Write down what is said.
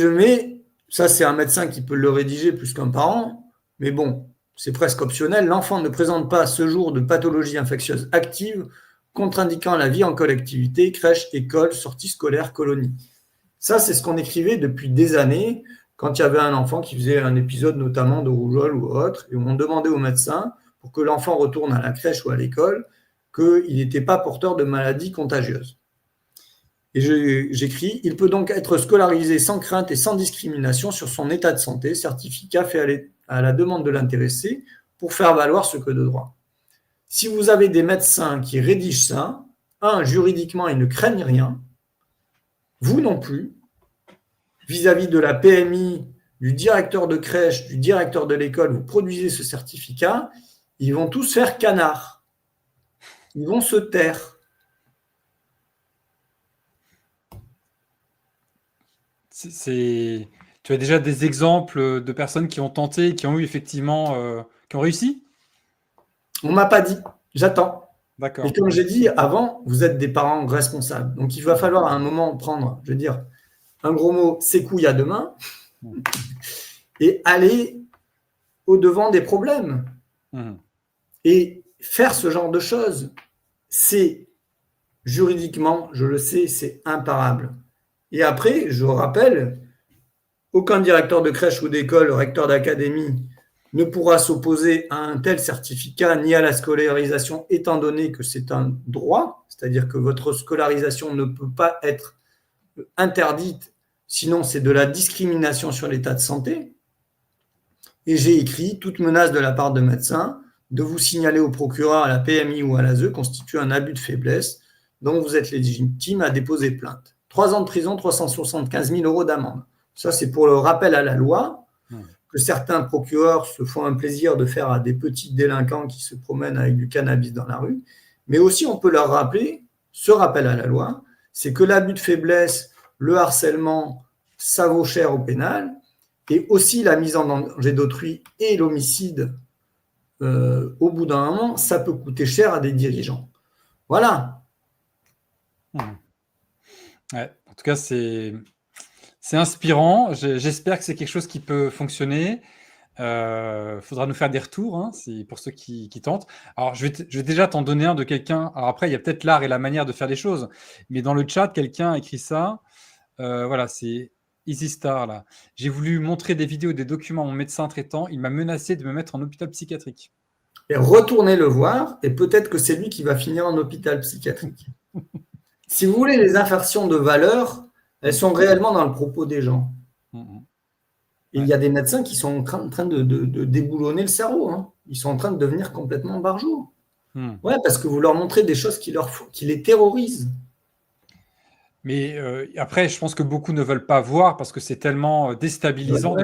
je mets, ça c'est un médecin qui peut le rédiger plus qu'un parent, mais bon, c'est presque optionnel. L'enfant ne présente pas à ce jour de pathologie infectieuse active contre-indiquant la vie en collectivité, crèche, école, sortie scolaire, colonie. Ça, c'est ce qu'on écrivait depuis des années quand il y avait un enfant qui faisait un épisode notamment de rougeole ou autre, et on demandait au médecin, pour que l'enfant retourne à la crèche ou à l'école, qu'il n'était pas porteur de maladies contagieuses. Et j'écris, il peut donc être scolarisé sans crainte et sans discrimination sur son état de santé, certificat fait à la demande de l'intéressé pour faire valoir ce que de droit. Si vous avez des médecins qui rédigent ça, juridiquement, ils ne craignent rien, vous non plus, vis-à-vis de la PMI, du directeur de crèche, du directeur de l'école, vous produisez ce certificat, ils vont tous faire canard. Ils vont se taire. Tu as déjà des exemples de personnes qui ont tenté et qui ont eu effectivement, qui ont réussi? On ne m'a pas dit, j'attends. D'accord. Et comme j'ai dit avant, vous êtes des parents responsables. Donc il va falloir à un moment prendre, je veux dire, un gros mot, ses couilles à deux mains, et aller au-devant des problèmes. Et faire ce genre de choses, c'est juridiquement, je le sais, c'est imparable. Et après, je rappelle, aucun directeur de crèche ou d'école, recteur d'académie, ne pourra s'opposer à un tel certificat ni à la scolarisation, étant donné que c'est un droit, c'est-à-dire que votre scolarisation ne peut pas être interdite, sinon c'est de la discrimination sur l'état de santé. Et j'ai écrit, toute menace de la part de médecins, de vous signaler au procureur, à la PMI ou à l'ASE constitue un abus de faiblesse dont vous êtes légitime à déposer plainte. 3 ans de prison, 375 000 € d'amende. Ça, c'est pour le rappel à la loi que certains procureurs se font un plaisir de faire à des petits délinquants qui se promènent avec du cannabis dans la rue. Mais aussi, on peut leur rappeler, ce rappel à la loi, c'est que l'abus de faiblesse, le harcèlement, ça vaut cher au pénal, et aussi la mise en danger d'autrui et l'homicide, au bout d'un moment, ça peut coûter cher à des dirigeants. Voilà. Ouais, en tout cas, c'est inspirant. J'espère que c'est quelque chose qui peut fonctionner. Faudra nous faire des retours, hein, pour ceux qui tentent. Alors, je vais déjà t'en donner un de quelqu'un. Alors après, il y a peut-être l'art et la manière de faire les choses, mais dans le chat, quelqu'un a écrit ça. Voilà, c'est Easy Star là. J'ai voulu montrer des vidéos, des documents à mon médecin traitant. Il m'a menacé de me mettre en hôpital psychiatrique. Et retournez le voir, et peut-être que c'est lui qui va finir en hôpital psychiatrique. Si vous voulez, les infractions de valeur, elles sont réellement dans le propos des gens. Et il y a des médecins qui sont en train de déboulonner le cerveau. Hein. Ils sont en train de devenir complètement barjots. Ouais, parce que vous leur montrez des choses qui les terrorisent. Mais après, je pense que beaucoup ne veulent pas voir parce que c'est tellement déstabilisant. Ouais.